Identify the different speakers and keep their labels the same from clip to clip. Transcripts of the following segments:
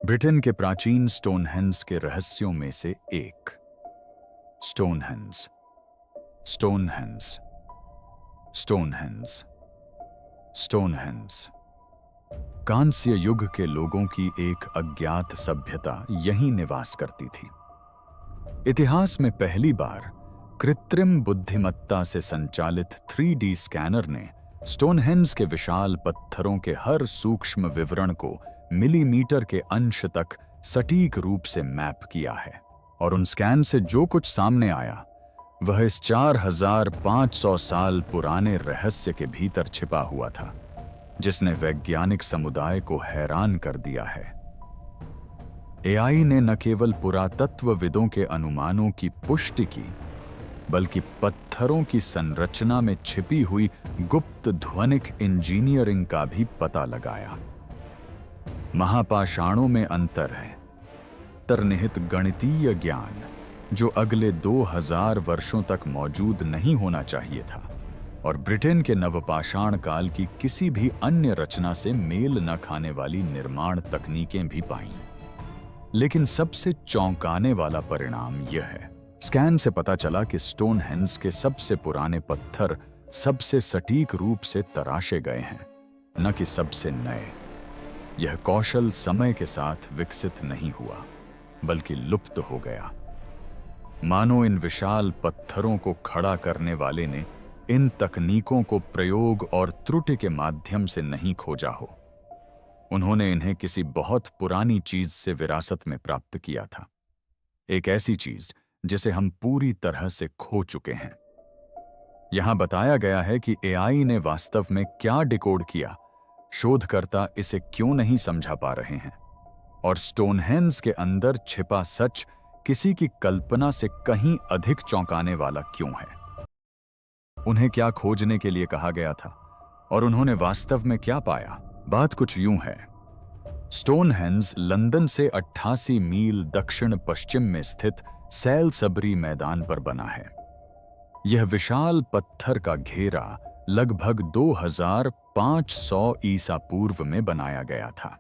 Speaker 1: Britain के प्राचीन Stonehenge के रहस्यों में से एक। Stonehenge, Stonehenge, Stonehenge, Stonehenge. कांस्य युग के लोगों की एक अज्ञात सभ्यता यहीं निवास करती थी। इतिहास में पहली बार कृत्रिम बुद्धिमत्ता से संचालित 3D स्कैनर ने स्टोनहेंज के विशाल पत्थरों के हर सूक्ष्म विवरण को मिलीमीटर के अंश तक सटीक रूप से मैप किया है। और उन स्कैन से जो कुछ सामने आया वह इस 4500 साल पुराने रहस्य के भीतर छिपा हुआ था, जिसने वैज्ञानिक समुदाय को हैरान कर दिया है। एआई ने न केवल पुरातत्वविदों के अनुमानों की पुष्टि की, बल्कि पत्थरों की संरचना में छिपी हुई गुप्त ध्वनिक इंजीनियरिंग का भी पता लगाया। महापाषाणों में अंतर है, अंतर्निहित गणितीय ज्ञान जो अगले 2000 वर्षों तक मौजूद नहीं होना चाहिए था, और ब्रिटेन के नवपाषाण काल की किसी भी अन्य रचना से मेल न खाने वाली निर्माण तकनीकें भी पाईं। लेकिन सबसे चौंकाने वाला परिणाम यह है, स्कैन से पता चला कि स्टोनहेंज के सबसे पुराने पत्थर सबसे सटीक रूप से तराशे गए हैं, न कि सबसे नए। यह कौशल समय के साथ विकसित नहीं हुआ, बल्कि लुप्त हो गया। मानो इन विशाल पत्थरों को खड़ा करने वाले ने इन तकनीकों को प्रयोग और त्रुटि के माध्यम से नहीं खोजा हो। उन्होंने इन्हें किसी बहुत पुरानी चीज से विरासत में प्राप्त किया था, एक ऐसी चीज जिसे हम पूरी तरह से खो चुके हैं। यहां बताया गया है कि एआई ने वास्तव में क्या डिकोड किया, शोधकर्ता इसे क्यों नहीं समझा पा रहे हैं, और स्टोनहेंज के अंदर छिपा सच किसी की कल्पना से कहीं अधिक चौंकाने वाला क्यों है। उन्हें क्या खोजने के लिए कहा गया था, और उन्होंने वास्तव में क्या पाया। बात कुछ यूं है। स्टोनहेंज लंदन से 88 मील दक्षिण पश्चिम में स्थित सेल्सबरी मैदान पर बना है। यह विशाल पत्थर का घेरा लगभग 2500 ईसा पूर्व में बनाया गया था।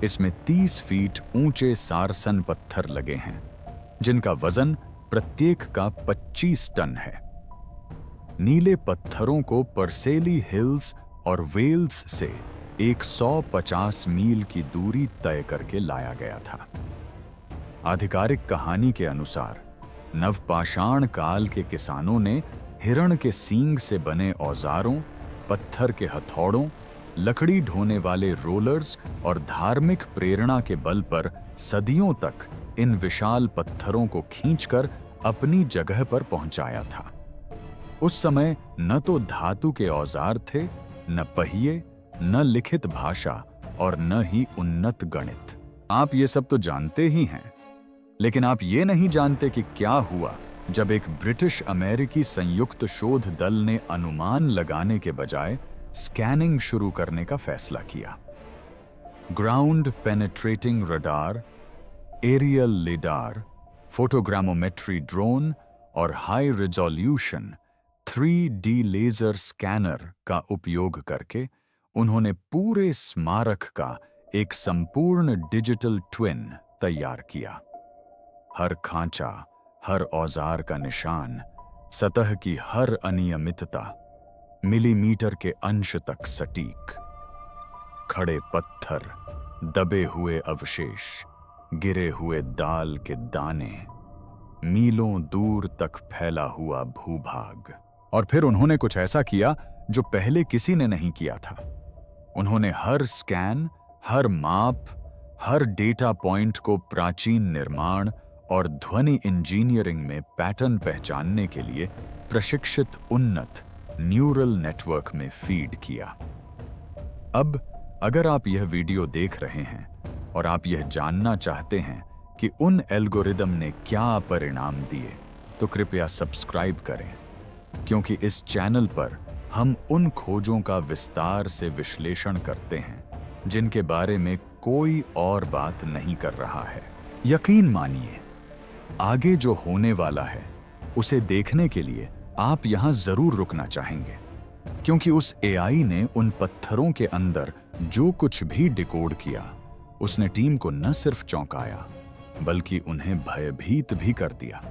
Speaker 1: इसमें 30 फीट ऊंचे सारसन पत्थर लगे हैं, जिनका वजन प्रत्येक का 25 टन है। नीले पत्थरों को परसेली हिल्स और वेल्स से 150 मील की दूरी तय करके लाया गया था। आधिकारिक कहानी के अनुसार नवपाषाण काल के किसानों ने हिरण के सींग से बने औजारों, पत्थर के हथौड़ों, लकड़ी ढोने वाले रोलर्स और धार्मिक प्रेरणा के बल पर सदियों तक इन विशाल पत्थरों को खींचकर अपनी जगह पर पहुंचाया था। उस समय न तो धातु के औजार थे, न पहिए, न लिखित भाषा और न ही उन्नत गणित। आप ये सब तो जानते ही हैं, लेकिन आप ये नहीं जानते कि क्या हुआ जब एक ब्रिटिश अमेरिकी संयुक्त शोध दल ने अनुमान लगाने के बजाय स्कैनिंग शुरू करने का फैसला किया। Ground penetrating radar, aerial lidar, photogrammetry drone और high resolution 3D laser scanner का उपयोग करके उन्होंने पूरे स्मारक का एक संपूर्ण डिजिटल ट्विन तैयार किया। हर खांचा, हर औजार का निशान, सतह की हर अनियमितता, मिलीमीटर के अंश तक सटीक। खड़े पत्थर, दबे हुए अवशेष, गिरे हुए दाल के दाने, मीलों दूर तक फैला हुआ भूभाग। और फिर उन्होंने कुछ ऐसा किया जो पहले किसी ने नहीं किया था। उन्होंने हर स्कैन, हर माप, हर डेटा पॉइंट को प्राचीन निर्माण और ध्वनि इंजीनियरिंग में पैटर्न पहचानने के लिए प्रशिक्षित उन्नत न्यूरल नेटवर्क में फीड किया। अब अगर आप यह वीडियो देख रहे हैं और आप यह जानना चाहते हैं कि उन एल्गोरिदम ने क्या परिणाम दिए, तो कृपया सब्सक्राइब करें, क्योंकि इस चैनल पर हम उन खोजों का विस्तार से विश्लेषण करते हैं जिनके बारे में कोई और बात नहीं कर रहा है। यकीन मानिए, आगे जो होने वाला है उसे देखने के लिए आप यहां जरूर रुकना चाहेंगे, क्योंकि उस एआई ने उन पत्थरों के अंदर जो कुछ भी डिकोड किया उसने टीम को न सिर्फ चौंकाया बल्कि उन्हें भयभीत भी कर दिया।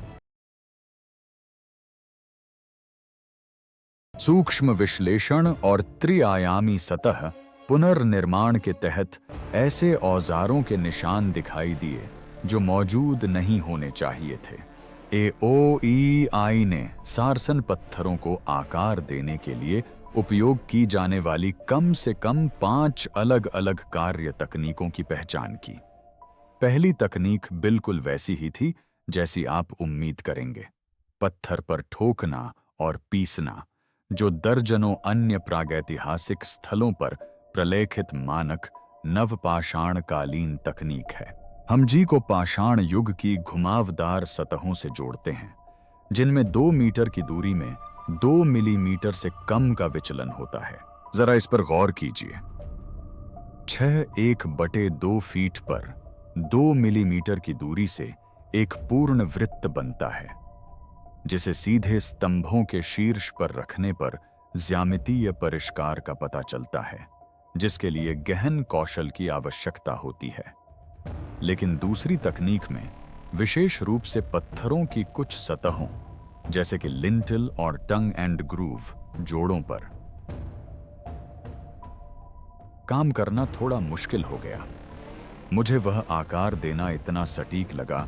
Speaker 1: सूक्ष्म विश्लेषण और त्रिआयामी सतह पुनर्निर्माण के तहत ऐसे औजारों के निशान दिखाई दिए जो मौजूद नहीं होने चाहिए थे। AOEI ने सारसन पत्थरों को आकार देने के लिए उपयोग की जाने वाली कम से कम 5 अलग अलग कार्य तकनीकों की पहचान की। पहली तकनीक बिल्कुल वैसी ही थी जैसी आप उम्मीद करेंगे, पत्थर पर ठोकना और पीसना, जो दर्जनों अन्य प्रागैतिहासिक स्थलों पर प्रलेखित मानक नवपाषाणकालीन तकनीक है। हम जी को पाषाण युग की घुमावदार सतहों से जोड़ते हैं, जिनमें 2 मीटर की दूरी में 2 मिलीमीटर से कम का विचलन होता है। जरा इस पर गौर कीजिए। 6.1/2 फीट पर 2 मिलीमीटर की दूरी से एक पूर्ण वृत्त बनता है, जिसे सीधे स्तंभों के शीर्ष पर रखने पर ज्यामितीय परिष्कार का पता चलता है, जिसके लिए गहन कौशल की आवश्यकता होती है। लेकिन दूसरी तकनीक में विशेष रूप से पत्थरों की कुछ सतहों, जैसे कि लिंटल और टंग एंड ग्रूव जोड़ों पर काम करना थोड़ा मुश्किल हो गया। मुझे वह आकार देना इतना सटीक लगा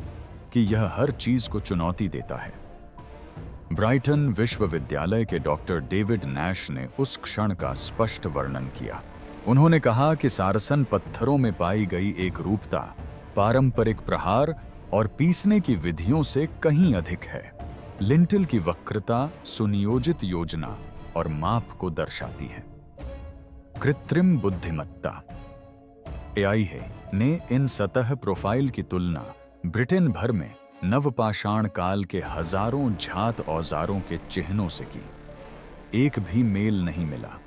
Speaker 1: कि यह हर चीज को चुनौती देता है। ब्राइटन विश्वविद्यालय के डॉक्टर डेविड नैश ने उस क्षण का स्पष्ट वर्णन किया। उन्होंने कहा कि सारसन पत्थरों में पाई गई एक रूपता पारंपरिक प्रहार और पीसने की विधियों से कहीं अधिक है। लिंटल की वक्रता सुनियोजित योजना और माप को दर्शाती है। कृत्रिम बुद्धिमत्ता AI ने इन सतह प्रोफाइल की तुलना ब्रिटेन भर में नवपाषाण काल के हजारों झात औजारों के चिन्हों से की। एक भी मेल नहीं मिला।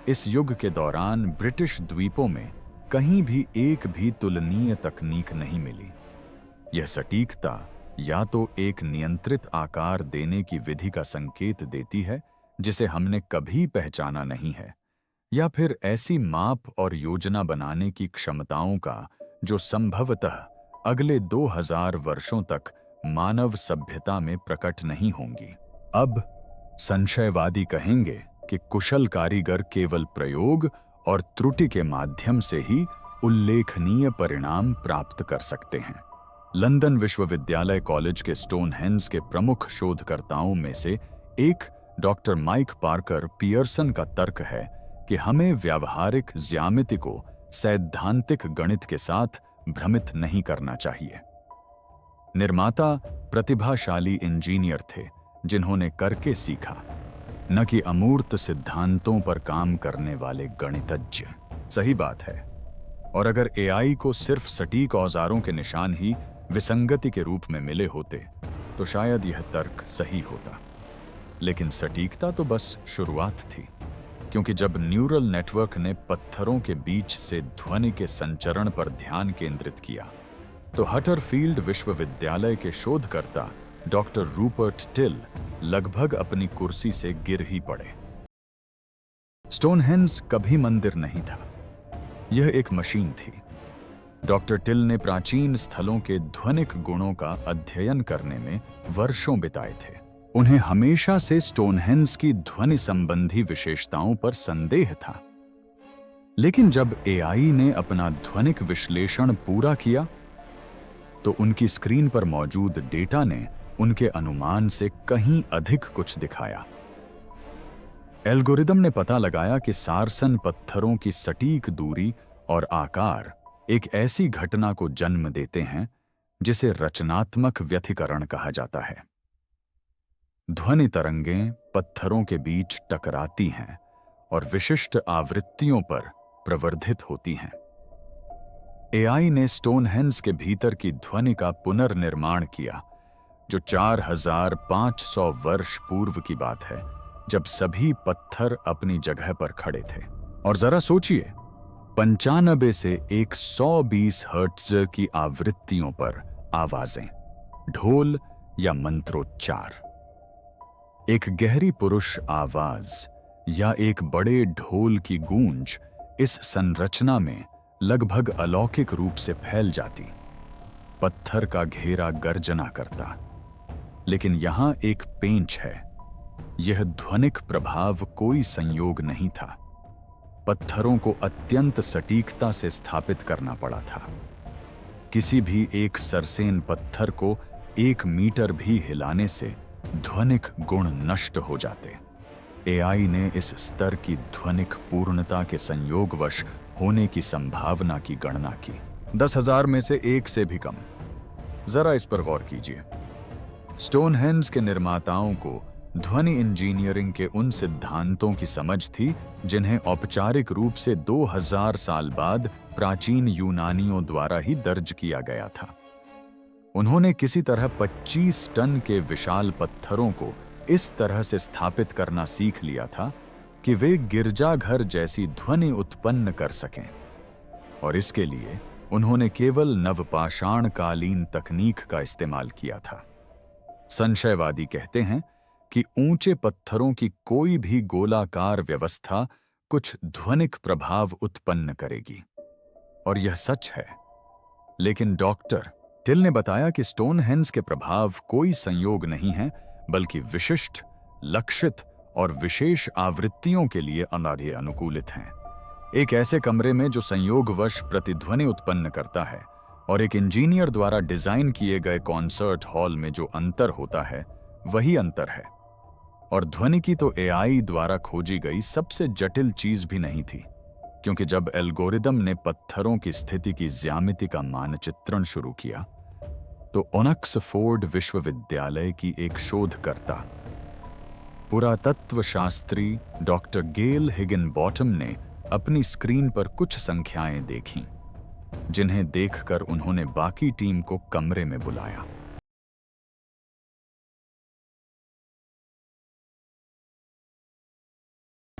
Speaker 1: इस युग के दौरान ब्रिटिश द्वीपों में कहीं भी एक भी तुलनीय तकनीक नहीं मिली। यह सटीकता या तो एक नियंत्रित आकार देने की विधि का संकेत देती है जिसे हमने कभी पहचाना नहीं है, या फिर ऐसी माप और योजना बनाने की क्षमताओं का जो संभवतः अगले 2000 वर्षों तक मानव सभ्यता में प्रकट नहीं होंगी। अब संशयवादी कहेंगे कि कुशल कारीगर केवल प्रयोग और त्रुटि के माध्यम से ही उल्लेखनीय परिणाम प्राप्त कर सकते हैं। लंदन विश्वविद्यालय कॉलेज के स्टोनहेंज के प्रमुख शोधकर्ताओं में से एक डॉक्टर माइक पार्कर पियर्सन का तर्क है कि हमें व्यावहारिक ज्यामिति को सैद्धांतिक गणित के साथ भ्रमित नहीं करना चाहिए। निर्माता प्रतिभाशाली इंजीनियर थे जिन्होंने करके सीखा, न कि अमूर्त सिद्धांतों पर काम करने वाले गणितज्ञ। सही बात है। और अगर AI को सिर्फ सटीक औजारों के निशान ही विसंगति के रूप में मिले होते तो शायद यह तर्क सही होता। लेकिन सटीकता तो बस शुरुआत थी, क्योंकि जब न्यूरल नेटवर्क ने पत्थरों के बीच से ध्वनि के संचरण पर ध्यान केंद्रित किया तो हटरफील्ड विश्वविद्यालय के शोधकर्ता डॉक्टर रूपर्ट टिल लगभग अपनी कुर्सी से गिर ही पड़े। स्टोनहेंज कभी मंदिर नहीं था, यह एक मशीन थी। डॉक्टर टिल ने प्राचीन स्थलों के ध्वनिक गुणों का अध्ययन करने में वर्षों बिताए थे। उन्हें हमेशा से स्टोनहेंज की ध्वनि संबंधी विशेषताओं पर संदेह था। लेकिन जब AI ने अपना ध्वनिक विश्लेषण पूरा किया तो उनकी स्क्रीन पर मौजूद डेटा ने उनके अनुमान से कहीं अधिक कुछ दिखाया। एल्गोरिदम ने पता लगाया कि सारसन पत्थरों की सटीक दूरी और आकार एक ऐसी घटना को जन्म देते हैं जिसे रचनात्मक व्यथिकरण कहा जाता है। ध्वनि तरंगें पत्थरों के बीच टकराती हैं और विशिष्ट आवृत्तियों पर प्रवर्धित होती हैं। AI ने स्टोनहेंज के भीतर की ध्वनि का पुनर्निर्माण किया, जो 4500 वर्ष पूर्व की बात है, जब सभी पत्थर अपनी जगह पर खड़े थे। और जरा सोचिए, 95 से 120 हर्ट्ज की आवृत्तियों पर आवाजें, ढोल या मंत्रोच्चार। एक गहरी पुरुष आवाज या एक बड़े ढोल की गूंज इस संरचना में लगभग अलौकिक रूप से फैल जाती। पत्थर का घेरा गर्जना करता। लेकिन यहां एक पेंच है। यह ध्वनिक प्रभाव कोई संयोग नहीं था। पत्थरों को अत्यंत सटीकता से स्थापित करना पड़ा था। किसी भी एक सरसेन पत्थर को 1 मीटर भी हिलाने से ध्वनिक गुण नष्ट हो जाते। एआई ने इस स्तर की ध्वनिक पूर्णता के संयोगवश होने की संभावना की गणना की। 10,000 में से 1 से भी कम। जरा इस पर गौर कीजिए। स्टोनहेंज के निर्माताओं को ध्वनि इंजीनियरिंग के उन सिद्धांतों की समझ थी जिन्हें औपचारिक रूप से 2000 साल बाद प्राचीन यूनानियों द्वारा ही दर्ज किया गया था। उन्होंने किसी तरह 25 टन के विशाल पत्थरों को इस तरह से स्थापित करना सीख लिया था कि वे गिरजाघर जैसी ध्वनि उत्पन्न कर सकें। और इसके लिए उन्होंने केवल नवपाषाणकालीन तकनीक का इस्तेमाल किया था। संशयवादी कहते हैं कि ऊंचे पत्थरों की कोई भी गोलाकार व्यवस्था कुछ ध्वनिक प्रभाव उत्पन्न करेगी, और यह सच है। लेकिन डॉक्टर टिल ने बताया कि स्टोनहेंज के प्रभाव कोई संयोग नहीं है, बल्कि विशिष्ट, लक्षित और विशेष आवृत्तियों के लिए अनुकूलित हैं। एक ऐसे कमरे में जो संयोगवश प्रतिध्वनि उत्पन्न करता है, और एक इंजीनियर द्वारा डिजाइन किए गए कॉन्सर्ट हॉल में जो अंतर होता है, वही अंतर है। और ध्वनिकी तो एआई द्वारा खोजी गई सबसे जटिल चीज भी नहीं थी, क्योंकि जब एल्गोरिदम ने पत्थरों की स्थिति की ज्यामिति का मानचित्रण शुरू किया, तो ऑक्सफोर्ड विश्वविद्यालय की एक शोधकर्ता, पुरातत्वशास्त्री डॉक्टर गेल हिगिनबॉटम ने अपनी स्क्रीन पर कुछ संख्याएं देखीं, जिन्हें देखकर उन्होंने बाकी टीम को कमरे में बुलाया।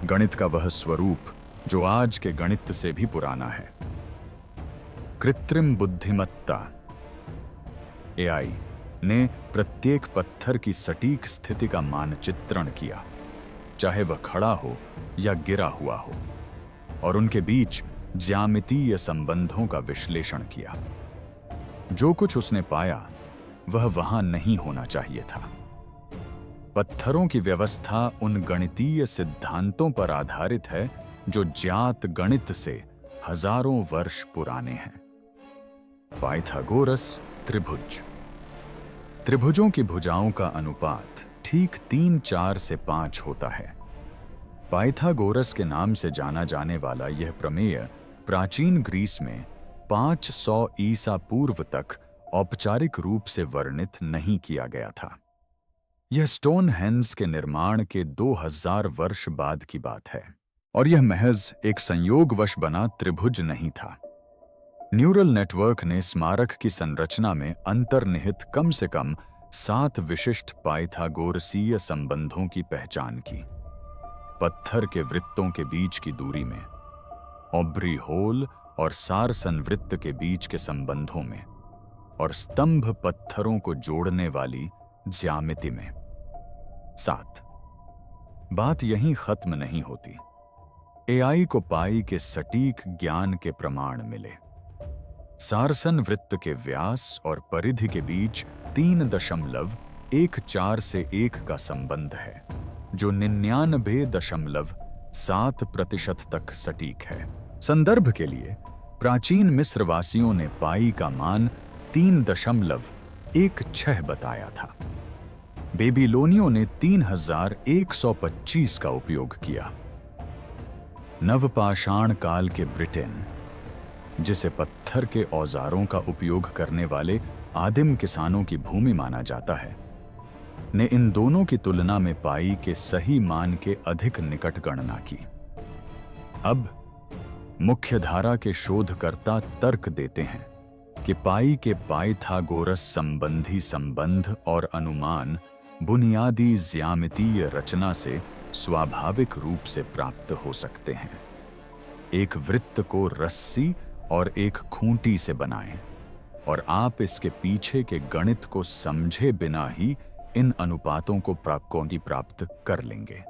Speaker 1: गणित का वह स्वरूप जो आज के गणित से भी पुराना है। कृत्रिम बुद्धिमत्ता एआई ने प्रत्येक पत्थर की सटीक स्थिति का मानचित्रण किया, चाहे वह खड़ा हो या गिरा हुआ हो, और उनके बीच ज्यामितीय संबंधों का विश्लेषण किया। जो कुछ उसने पाया वह वहां नहीं होना चाहिए था। पत्थरों की व्यवस्था उन गणितीय सिद्धांतों पर आधारित है जो ज्ञात गणित से हजारों वर्ष पुराने हैं। पाइथागोरस त्रिभुज। त्रिभुजों की भुजाओं का अनुपात ठीक 3, 4 से 5 होता है। पाइथागोरस के नाम से जाना जाने वाला यह प्रमेय प्राचीन ग्रीस में 500 ईसा पूर्व तक औपचारिक रूप से वर्णित नहीं किया गया था। यह स्टोनहेंज के निर्माण के 2000 वर्ष बाद की बात है, और यह महज एक संयोगवश बना त्रिभुज नहीं था। न्यूरल नेटवर्क ने स्मारक की संरचना में अंतर्निहित कम से कम 7 विशिष्ट पाइथागोरसीय संबंधों की पहचान की। पत्थर के वृत्तों के बीच की दूरी में, ऑब्री होल और सारसन वृत्त के बीच के संबंधों में, और स्तंभ पत्थरों को जोड़ने वाली ज्यामिति में। 7 बात यहीं खत्म नहीं होती। एआई को पाई के सटीक ज्ञान के प्रमाण मिले। सारसन वृत्त के व्यास और परिधि के बीच 3.14 से 1 का संबंध है, जो 99.7% तक सटीक है। संदर्भ के लिए, प्राचीन मिस्रवासियों ने पाई का मान 3.16 बताया था। बेबीलोनियों ने 3125 का उपयोग किया। नवपाषाण काल के ब्रिटेन, जिसे पत्थर के औजारों का उपयोग करने वाले आदिम किसानों की भूमि माना जाता है, ने इन दोनों की तुलना में पाई के सही मान के अधिक निकट गणना की। अब मुख्यधारा के शोधकर्ता तर्क देते हैं कि पाई के पाइथागोरस संबंधी संबंध और अनुमान बुनियादी ज्यामितीय रचना से स्वाभाविक रूप से प्राप्त हो सकते हैं। एक वृत्त को रस्सी और एक खूंटी से बनाएं, और आप इसके पीछे के गणित को समझे बिना ही इन अनुपातों को प्राप्त कर लेंगे।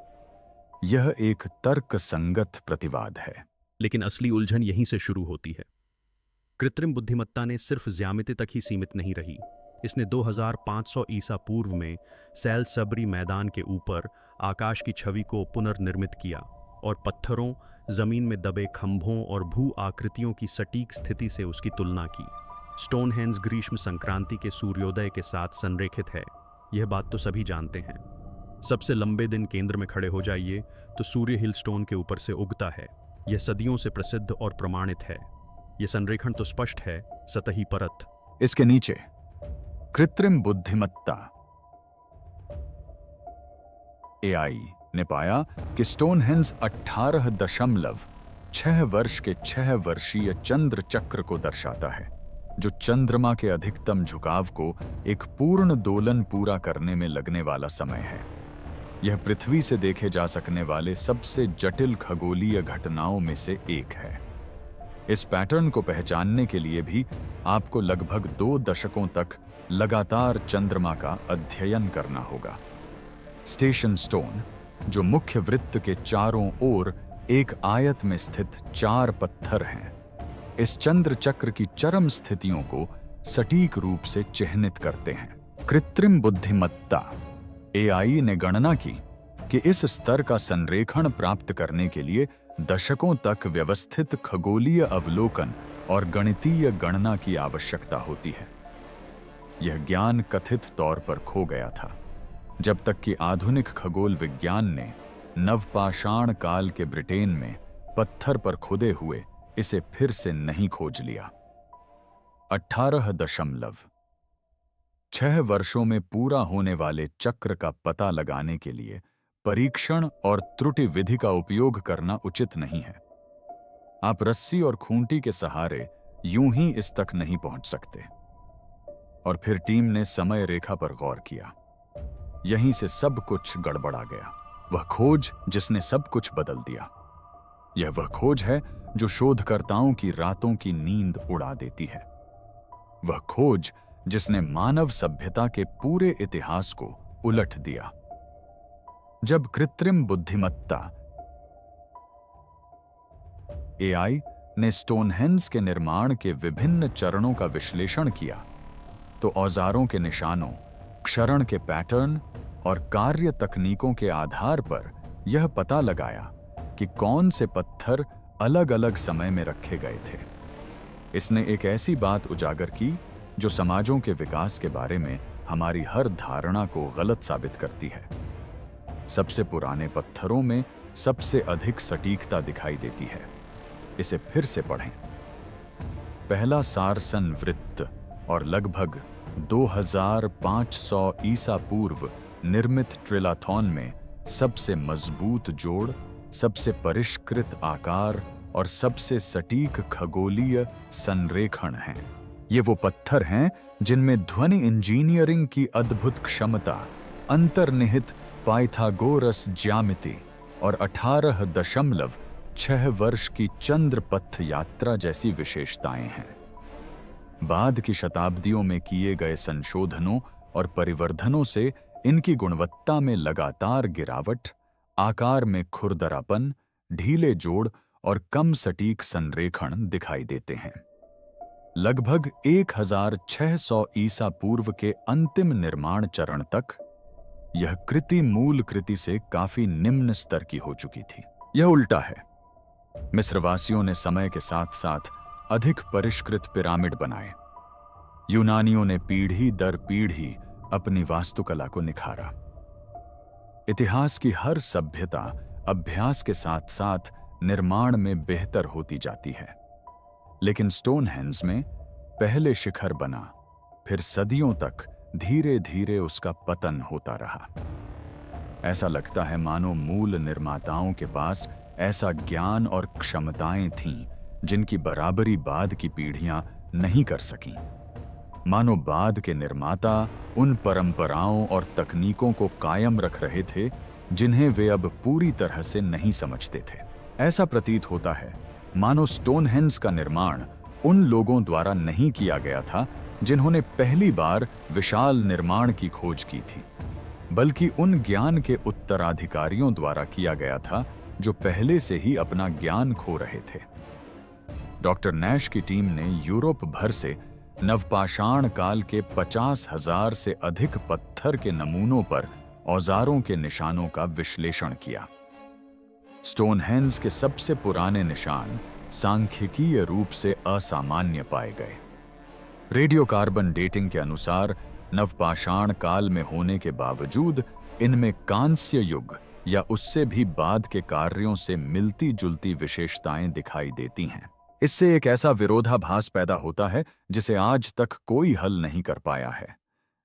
Speaker 1: यह एक तर्कसंगत प्रतिवाद है।
Speaker 2: लेकिन असली उलझन यहीं से शुरू होती है। कृत्रिम बुद्धिमत्ता ने सिर्फ ज्यामिति तक ही सीमित नहीं रही। इसने 2500 ईसा पूर्व में सैल सबरी मैदान के ऊपर आकाश की छवि को पुनर्निर्मित किया और पत्थरों, जमीन में दबे खंभों और भू आकृतियों की सटीक स्थिति से उसकी तुलना की। स्टोनहेंज ग्रीष्म संक्रांति के सूर्योदय के साथ संरेखित है, यह बात तो सभी जानते हैं। सबसे लंबे दिन केंद्र में खड़े हो जाइए तो सूर्य हिल स्टोन के ऊपर से उगता है। यह सदियों से प्रसिद्ध और प्रमाणित है। यह संरेखण तो स्पष्ट है, सतही परत।
Speaker 1: इसके नीचे कृत्रिम बुद्धिमत्ता एआई ने पाया कि स्टोनहेंज 18.6 वर्ष के 6 वर्षीय चंद्र चक्र को दर्शाता है, जो चंद्रमा के अधिकतम झुकाव को एक पूर्ण दोलन पूरा करने में लगने वाला समय है। यह पृथ्वी से देखे जा सकने वाले सबसे जटिल खगोलीय घटनाओं में से एक है। इस पैटर्न को पहचानने के लिए भी आपको लगभग 2 दशकों तक लगातार चंद्रमा का अध्ययन करना होगा। स्टेशन स्टोन, जो मुख्य वृत्त के चारों ओर एक आयत में स्थित 4 पत्थर हैं, इस चंद्र चक्र की चरम स्थितियों को सटीक रूप से चिह्नित करते हैं। कृत्रिम बुद्धिमत्ता एआई ने गणना की कि इस स्तर का संरेखण प्राप्त करने के लिए दशकों तक व्यवस्थित खगोलीय अवलोकन और गणितीय गणना की आवश्यकता होती है। यह ज्ञान कथित तौर पर खो गया था, जब तक कि आधुनिक खगोल विज्ञान ने नवपाषाण काल के ब्रिटेन में पत्थर पर खुदे हुए इसे फिर से नहीं खोज लिया। 18.6 वर्षों में पूरा होने वाले चक्र का पता लगाने के लिए परीक्षण और त्रुटि विधि का उपयोग करना उचित नहीं है। आप रस्सी और खूंटी के सहारे यूं ही इस तक नहीं पहुंच सकते। और फिर टीम ने समय रेखा पर गौर किया। यहीं से सब कुछ गड़बड़ा गया। वह खोज जिसने सब कुछ बदल दिया। यह वह खोज है जो शोधकर्ताओं की रातों की नींद उड़ा देती है। वह खोज जिसने मानव सभ्यता के पूरे इतिहास को उलट दिया। जब कृत्रिम बुद्धिमत्ता एआई ने स्टोनहेंज के निर्माण के विभिन्न चरणों का विश्लेषण किया, तो औजारों के निशानों, क्षरण के पैटर्न और कार्य तकनीकों के आधार पर यह पता लगाया कि कौन से पत्थर अलग अलग समय में रखे गए थे। इसने एक ऐसी बात उजागर की जो समाजों के विकास के बारे में हमारी हर धारणा को गलत साबित करती है। सबसे पुराने पत्थरों में सबसे अधिक सटीकता दिखाई देती है। इसे फिर से पढ़ें। पहला सारसन वृत्त और लगभग 2500 ईसा पूर्व निर्मित ट्रिलाथॉन में सबसे मजबूत जोड़, सबसे परिष्कृत आकार और सबसे सटीक खगोलीय संरेखण हैं। ये वो पत्थर हैं जिनमें ध्वनि इंजीनियरिंग की अद्भुत क्षमता, अंतर्निहित पाइथागोरस ज्यामिति और 18.6 वर्ष की चंद्रपथ यात्रा जैसी विशेषताएं हैं। बाद की शताब्दियों में किए गए संशोधनों और परिवर्धनों से इनकी गुणवत्ता में लगातार गिरावट, आकार में खुरदरापन, ढीले जोड़ और कम सटीक संरेखण दिखाई देते हैं। लगभग 1600 ईसा पूर्व के अंतिम निर्माण चरण तक यह कृति मूल कृति से काफी निम्न स्तर की हो चुकी थी। यह उल्टा है। मिस्रवासियों ने समय के साथ साथ अधिक परिष्कृत पिरामिड बनाए। यूनानियों ने पीढ़ी दर पीढ़ी अपनी वास्तुकला को निखारा। इतिहास की हर सभ्यता अभ्यास के साथ साथ निर्माण में बेहतर होती जाती है। लेकिन स्टोनहेंज में पहले शिखर बना, फिर सदियों तक धीरे धीरे उसका पतन होता रहा। ऐसा लगता है मानो मूल निर्माताओं के पास ऐसा ज्ञान और क्षमताएं थीं जिनकी बराबरी बाद की पीढ़ियां नहीं कर सकीं। मानो बाद के निर्माता उन परंपराओं और तकनीकों को कायम रख रहे थे जिन्हें वे अब पूरी तरह से नहीं समझते थे। ऐसा प्रतीत होता है मानो स्टोनहेंज का निर्माण उन लोगों द्वारा नहीं किया गया था जिन्होंने पहली बार विशाल निर्माण की खोज की थी, बल्कि उन ज्ञान के उत्तराधिकारियों द्वारा किया गया था जो पहले से ही अपना ज्ञान खो रहे थे। डॉक्टर नैश की टीम ने यूरोप भर से नवपाषाण काल के 50,000 से अधिक पत्थर के नमूनों पर औजारों के निशानों का विश्लेषण किया। स्टोनहेंज के सबसे पुराने निशान सांख्यिकीय रूप से असामान्य पाए गए। रेडियोकार्बन डेटिंग के अनुसार नवपाषाण काल में होने के बावजूद इनमें कांस्य युग या उससे भी बाद के कार्यों से मिलती जुलती विशेषताएं दिखाई देती हैं। इससे एक ऐसा विरोधाभास पैदा होता है जिसे आज तक कोई हल नहीं कर पाया है।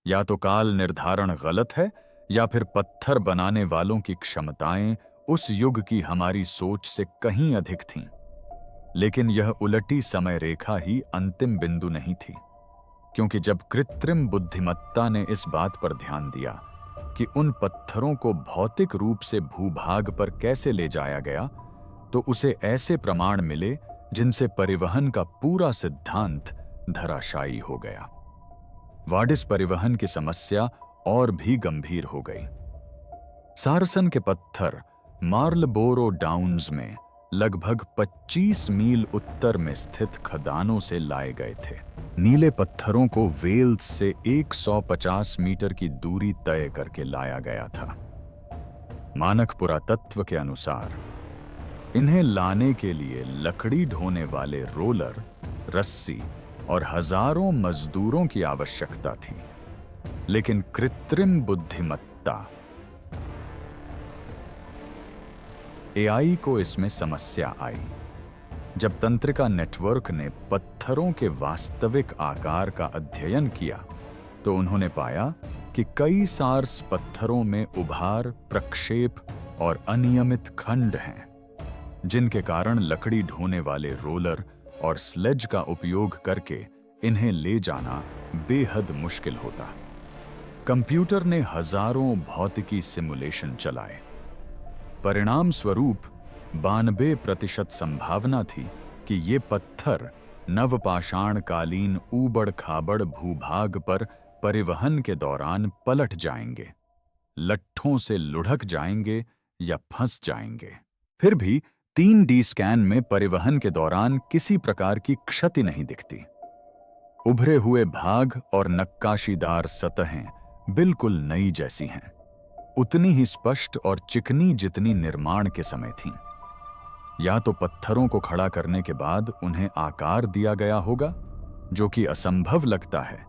Speaker 1: या तो काल निर्धारण गलत है या फिर पत्थर बनाने वालों की क्षमताएं उस युग की हमारी सोच से कहीं अधिक थीं। लेकिन यह उलटी समय रेखा ही अंतिम बिंदु नहीं थी, क्योंकि जब कृत्रिम बुद्धिमत्ता ने इस बात पर ध्यान दिया कि उन पत्थरों को भौतिक रूप से भूभाग पर कैसे ले जाया गया, तो उसे ऐसे प्रमाण मिले जिनसे परिवहन का पूरा सिद्धांत धराशायी हो गया। वाडिस परिवहन की समस्या और भी गंभीर हो गई। सारसन के पत्थर मार्लबोरो डाउन्स में लगभग 25 मील उत्तर में स्थित खदानों से लाए गए थे। नीले पत्थरों को वेल्स से 150 मीटर की दूरी तय करके लाया गया था। मानक पुरातत्व के अनुसार इन्हें लाने के लिए लकड़ी ढोने वाले रोलर, रस्सी और हजारों मजदूरों की आवश्यकता थी। लेकिन कृत्रिम बुद्धिमत्ता एआई को इसमें समस्या आई। जब तंत्रिका नेटवर्क ने पत्थरों के वास्तविक आकार का अध्ययन किया, तो उन्होंने पाया कि कई सार्स पत्थरों में उभार, प्रक्षेप और अनियमित खंड हैं, जिनके कारण लकड़ी ढोने वाले रोलर और स्लेज का उपयोग करके इन्हें ले जाना बेहद मुश्किल होता। कंप्यूटर ने हजारों भौतिकी सिमुलेशन चलाए। परिणाम स्वरूप 92% संभावना थी कि ये पत्थर नवपाषाण कालीन ऊबड़ खाबड़ भूभाग पर परिवहन के दौरान पलट जाएंगे, लट्ठों से लुढ़क जाएंगे या फंस जाएंगे। फिर भी 3D स्कैन में परिवहन के दौरान किसी प्रकार की क्षति नहीं दिखती। उभरे हुए भाग और नक्काशीदार सतहें बिल्कुल नई जैसी हैं, उतनी ही स्पष्ट और चिकनी जितनी निर्माण के समय थीं। या तो पत्थरों को खड़ा करने के बाद उन्हें आकार दिया गया होगा, जो कि असंभव लगता है,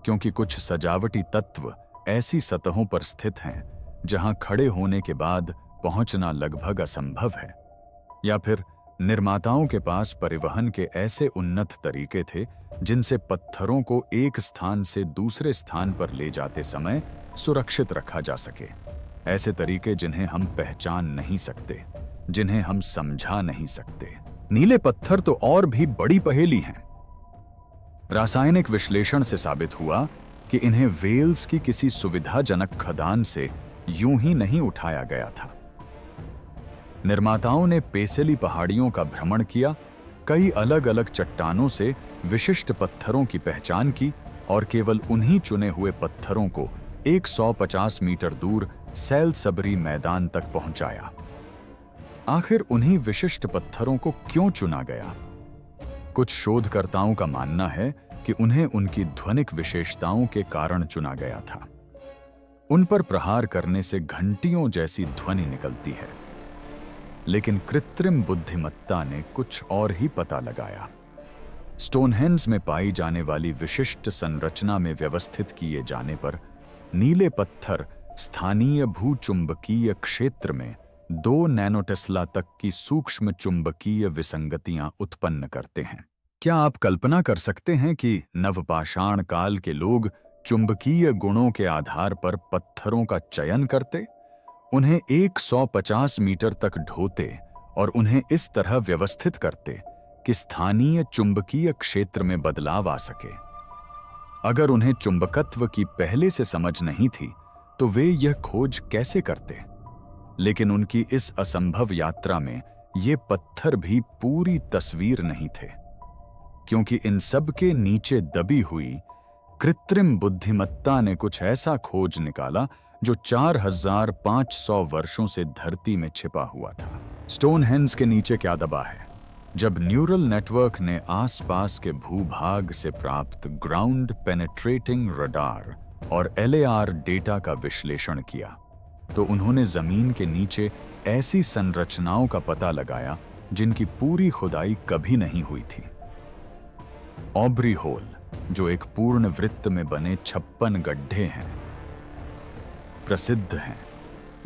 Speaker 1: क्योंकि कुछ सजावटी तत्व ऐसी सतहों पर स्थित हैं जहां खड़े होने के बाद पहुंचना लगभग असंभव है। या फिर निर्माताओं के पास परिवहन के ऐसे उन्नत तरीके थे जिनसे पत्थरों को एक स्थान से दूसरे स्थान पर ले जाते समय सुरक्षित रखा जा सके। ऐसे तरीके जिन्हें हम पहचान नहीं सकते, जिन्हें हम समझा नहीं सकते। नीले पत्थर तो और भी बड़ी पहेली हैं। रासायनिक विश्लेषण से साबित हुआ कि इन्हें वेल्स की किसी सुविधाजनक खदान से यूं ही नहीं उठाया गया था। निर्माताओं ने पेसेली पहाड़ियों का भ्रमण किया, कई अलग अलग चट्टानों से विशिष्ट पत्थरों की पहचान की और केवल उन्हीं चुने हुए पत्थरों को 150 मीटर दूर सैलसबरी मैदान तक पहुंचाया। आखिर उन्हीं विशिष्ट पत्थरों को क्यों चुना गया? कुछ शोधकर्ताओं का मानना है कि उन्हें उनकी ध्वनिक विशेषताओं के कारण चुना गया था। उन पर प्रहार करने से घंटियों जैसी ध्वनि निकलती है। लेकिन कृत्रिम बुद्धिमत्ता ने कुछ और ही पता लगाया। स्टोनहेंज में पाई जाने वाली विशिष्ट संरचना में व्यवस्थित किए जाने पर नीले पत्थर स्थानीय भूचुंबकीय क्षेत्र में 2 नैनोटेस्ला तक की सूक्ष्म चुंबकीय विसंगतियां उत्पन्न करते हैं। क्या आप कल्पना कर सकते हैं कि नवपाषाण काल के लोग चुंबकीय गुणों के आधार पर पत्थरों का चयन करते, उन्हें 150 मीटर तक ढोते और उन्हें इस तरह व्यवस्थित करते कि स्थानीय चुंबकीय क्षेत्र में बदलाव आ सके? अगर उन्हें चुंबकत्व की पहले से समझ नहीं थी, तो वे यह खोज कैसे करते? लेकिन उनकी इस असंभव यात्रा में ये पत्थर भी पूरी तस्वीर नहीं थे, क्योंकि इन सब के नीचे दबी हुई कृत्रिम बुद्धिमत्ता ने कुछ ऐसा खोज निकाला जो 4500 वर्षों से धरती में छिपा हुआ था। स्टोनहेंज के नीचे क्या दबा है? जब न्यूरल नेटवर्क ने आसपास के भूभाग से प्राप्त ग्राउंड पेनेट्रेटिंग रडार और LAR डेटा का विश्लेषण किया, तो उन्होंने जमीन के नीचे ऐसी संरचनाओं का पता लगाया जिनकी पूरी खुदाई कभी नहीं हुई थी। ऑब्री होल, जो एक पूर्ण वृत्त में बने 56 गड्ढे हैं, प्रसिद्ध हैं,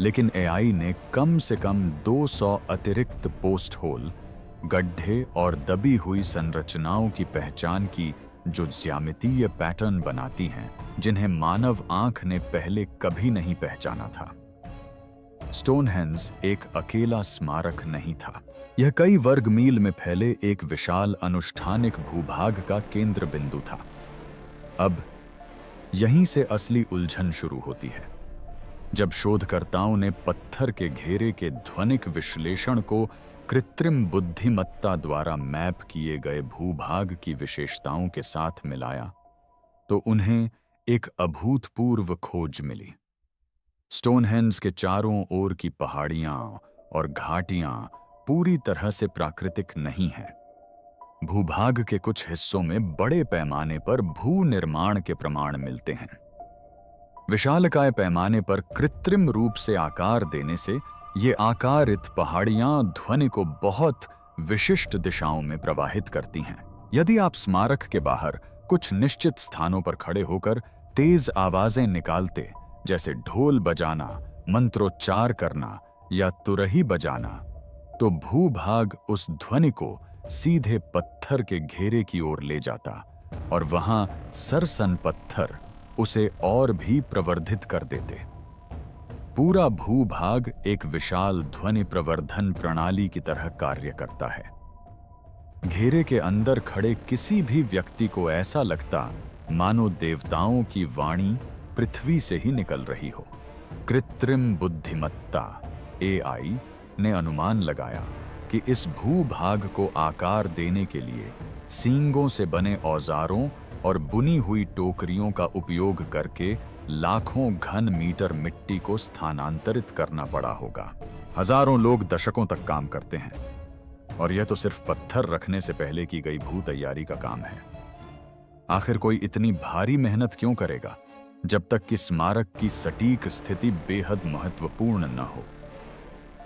Speaker 1: लेकिन AI ने कम से कम 200 अतिरिक्त पोस्ट होल, गड्ढे और दबी हुई संरचनाओं की पहचान की जो ज्यामितीय पैटर्न बनाती हैं जिन्हें मानव आंख ने पहले कभी नहीं पहचाना था। स्टोनहेंज एक अकेला स्मारक नहीं था, यह कई वर्ग मील में फैले एक विशाल अनुष्ठानिक भूभाग का केंद्र बिंदु था। अब यहीं से असली उलझन शुरू होती है। जब शोधकर्ताओं ने पत्थर के घेरे के ध्वनिक विश्लेषण को कृत्रिम बुद्धिमत्ता द्वारा मैप किए गए भूभाग की विशेषताओं के साथ मिलाया, तो उन्हें एक अभूतपूर्व खोज मिली। स्टोनहेंज के चारों ओर की पहाड़ियां और घाटियां पूरी तरह से प्राकृतिक नहीं हैं। भूभाग के कुछ हिस्सों में बड़े पैमाने पर भू निर्माण के प्रमाण मिलते हैं। विशालकाय पैमाने पर कृत्रिम रूप से आकार देने से ये आकारित पहाड़ियां ध्वनि को बहुत विशिष्ट दिशाओं में प्रवाहित करती हैं। यदि आप स्मारक के बाहर कुछ निश्चित स्थानों पर खड़े होकर तेज आवाजें निकालते, जैसे ढोल बजाना, मंत्रोच्चार करना या तुरही बजाना, तो भूभाग उस ध्वनि को सीधे पत्थर के घेरे की ओर ले जाता और वहां सरसन पत्थर उसे और भी प्रवर्धित कर देते। पूरा भूभाग एक विशाल ध्वनि प्रवर्धन प्रणाली की तरह कार्य करता है। घेरे के अंदर खड़े किसी भी व्यक्ति को ऐसा लगता मानो देवताओं की वाणी पृथ्वी से ही निकल रही हो। कृत्रिम बुद्धिमत्ता AI ने अनुमान लगाया कि इस भूभाग को आकार देने के लिए सींगों से बने औजारों और बुनी हुई टोकरियों का उपयोग करके लाखों घन मीटर मिट्टी को स्थानांतरित करना पड़ा होगा। हजारों लोग दशकों तक काम करते हैं, और यह तो सिर्फ पत्थर रखने से पहले की गई भू तैयारी का काम है। आखिर कोई इतनी भारी मेहनत क्यों करेगा जब तक कि स्मारक की सटीक स्थिति बेहद महत्वपूर्ण न हो,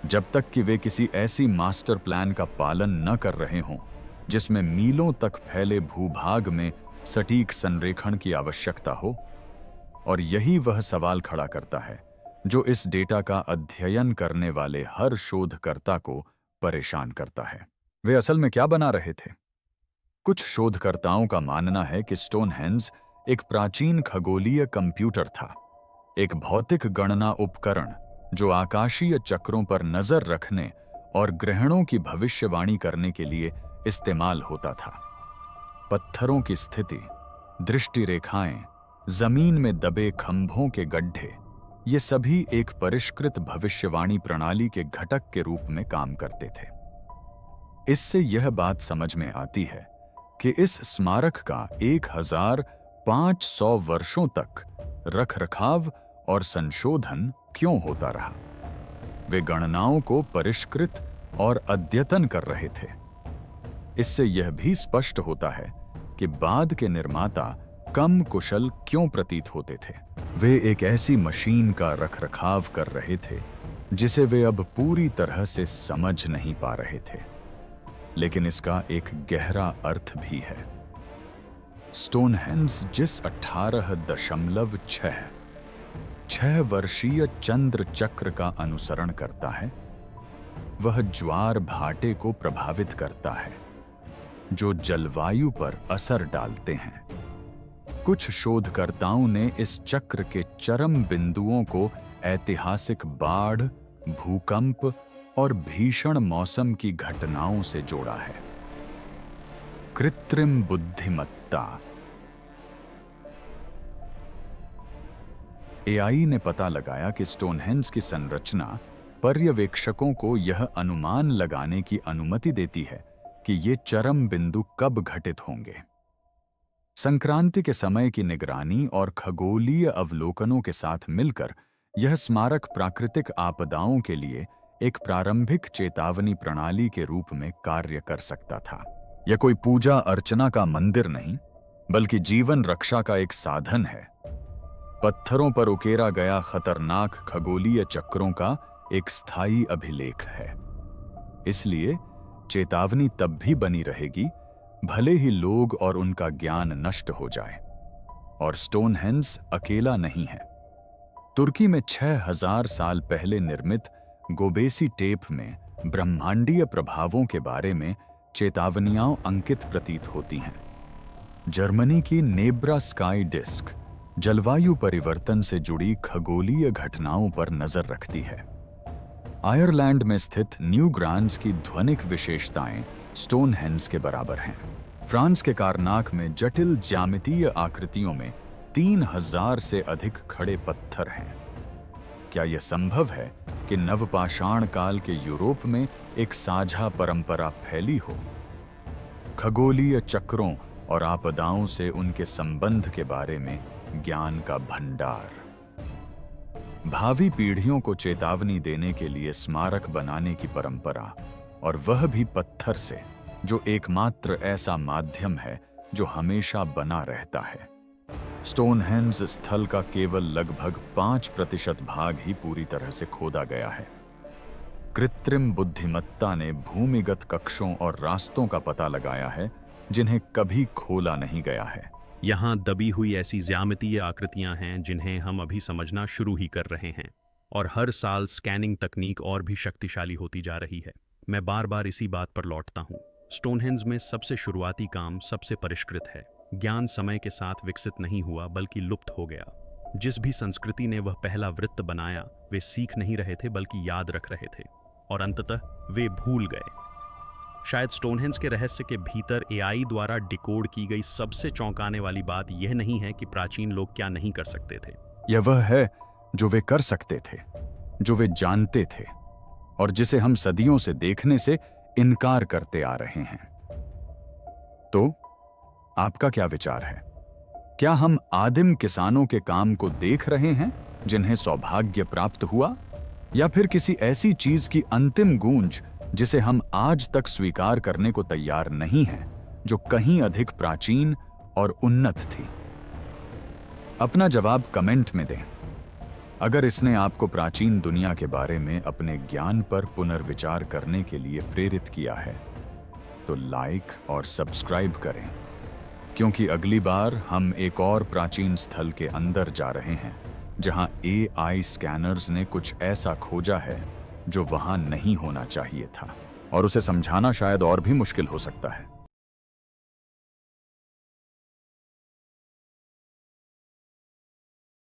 Speaker 1: जब तक कि वे किसी ऐसी मास्टर प्लान का पालन न कर रहे हों जिसमें मीलों तक फैले भूभाग में सटीक संरेखण की आवश्यकता हो। और यही वह सवाल खड़ा करता है जो इस डेटा का अध्ययन करने वाले हर शोधकर्ता को परेशान करता है। वे असल में क्या बना रहे थे? कुछ शोधकर्ताओं का मानना है कि स्टोनहेंज एक प्राचीन खगोलीय कंप्यूटर था, एक भौतिक गणना उपकरण जो आकाशीय चक्रों पर नजर रखने और ग्रहणों की भविष्यवाणी करने के लिए इस्तेमाल होता था। पत्थरों की स्थिति, दृष्टि रेखाएं, जमीन में दबे खंभों के गड्ढे, ये सभी एक परिष्कृत भविष्यवाणी प्रणाली के घटक के रूप में काम करते थे। इससे यह बात समझ में आती है कि इस स्मारक का 1500 वर्षों तक रखरखाव और संशोधन क्यों होता रहा। वे गणनाओं को परिष्कृत और अद्यतन कर रहे थे। इससे यह भी स्पष्ट होता है कि बाद के निर्माता कम कुशल क्यों प्रतीत होते थे। वे एक ऐसी मशीन का रखरखाव कर रहे थे जिसे वे अब पूरी तरह से समझ नहीं पा रहे थे, लेकिन इसका एक गहरा अर्थ भी है। स्टोनहेंज जिस 18.6 वर्षीय चंद्र चक्र का अनुसरण करता है, वह ज्वार भाटे को प्रभावित करता है जो जलवायु पर असर डालते हैं। कुछ शोधकर्ताओं ने इस चक्र के चरम बिंदुओं को ऐतिहासिक बाढ़, भूकंप और भीषण मौसम की घटनाओं से जोड़ा है। कृत्रिम बुद्धिमत्ता AI ने पता लगाया कि स्टोनहेंज की संरचना पर्यवेक्षकों को यह अनुमान लगाने की अनुमति देती है कि ये चरम बिंदु कब घटित होंगे। संक्रांति के समय की निगरानी और खगोलीय अवलोकनों के साथ मिलकर यह स्मारक प्राकृतिक आपदाओं के लिए एक प्रारंभिक चेतावनी प्रणाली के रूप में कार्य कर सकता था। यह कोई पूजा अर्चना का मंदिर नहीं, बल्कि जीवन रक्षा का एक साधन है। पत्थरों पर उकेरा गया खतरनाक खगोलीय चक्रों का एक स्थायी अभिलेख है। इसलिए चेतावनी तब भी बनी रहेगी, भले ही लोग और उनका ज्ञान नष्ट हो जाए। और स्टोनहेंज अकेला नहीं है। तुर्की में 6000 साल पहले निर्मित गोबेसी टेप में ब्रह्मांडीय प्रभावों के बारे में चेतावनियां अंकित प्रतीत होती हैं। जर्मनी की नेब्रा स्काई डिस्क जलवायु परिवर्तन से जुड़ी खगोलीय घटनाओं पर नजर रखती है। आयरलैंड में स्थित न्यू ग्रांज की ध्वनिक विशेषताएं स्टोनहेंज के बराबर हैं। फ्रांस के कारनाक में जटिल ज्यामितीय आकृतियों में 3000 से अधिक खड़े पत्थर हैं। क्या यह संभव है कि नवपाषाण काल के यूरोप में एक साझा परंपरा फैली हो? खगोलीय चक्रों और आपदाओं से उनके संबंध के बारे में ज्ञान का भंडार। भावी पीढ़ियों को चेतावनी देने के लिए स्मारक बनाने की परंपरा, और वह भी पत्थर से, जो एकमात्र ऐसा माध्यम है जो हमेशा बना रहता है। स्टोनहेंज स्थल का केवल लगभग 5% भाग ही पूरी तरह से खोदा गया है। कृत्रिम बुद्धिमत्ता ने भूमिगत कक्षों और रास्तों का पता लगाया है जिन्हें कभी खोला नहीं गया है।
Speaker 2: यहाँ दबी हुई ऐसी ज्यामितीय आकृतियां हैं जिन्हें हम अभी समझना शुरू ही कर रहे हैं, और हर साल स्कैनिंग तकनीक और भी शक्तिशाली होती जा रही है। मैं बार बार इसी बात पर लौटता हूँ। स्टोनहेंज में सबसे शुरुआती काम सबसे परिष्कृत है। ज्ञान समय के साथ विकसित नहीं हुआ, बल्कि लुप्त हो गया। जिस भी संस्कृति ने वह पहला वृत्त बनाया, वे सीख नहीं रहे थे बल्कि याद रख रहे थे, और अंततः वे भूल गए। शायद स्टोनहेंज के रहस्य के भीतर एआई द्वारा डिकोड की गई सबसे चौंकाने वाली बात यह नहीं है कि प्राचीन लोग क्या नहीं कर सकते थे।
Speaker 1: यह वह है जो वे कर सकते थे, जो वे जानते थे, और जिसे हम सदियों से देखने से इनकार करते आ रहे हैं। तो आपका क्या विचार है? क्या हम आदिम किसानों के काम को देख रहे हैं जिन्हें सौभाग्य प्राप्त हुआ, या फिर किसी ऐसी चीज की अंतिम गूंज जिसे हम आज तक स्वीकार करने को तैयार नहीं हैं, जो कहीं अधिक प्राचीन और उन्नत थी? अपना जवाब कमेंट में दें। अगर इसने आपको प्राचीन दुनिया के बारे में अपने ज्ञान पर पुनर्विचार करने के लिए प्रेरित किया है, तो लाइक और सब्सक्राइब करें, क्योंकि अगली बार हम एक और प्राचीन स्थल के अंदर जा रहे हैं जहां एआई स्कैनर्स ने कुछ ऐसा खोजा है जो वहां नहीं होना चाहिए था, और उसे समझाना शायद और भी मुश्किल हो सकता है।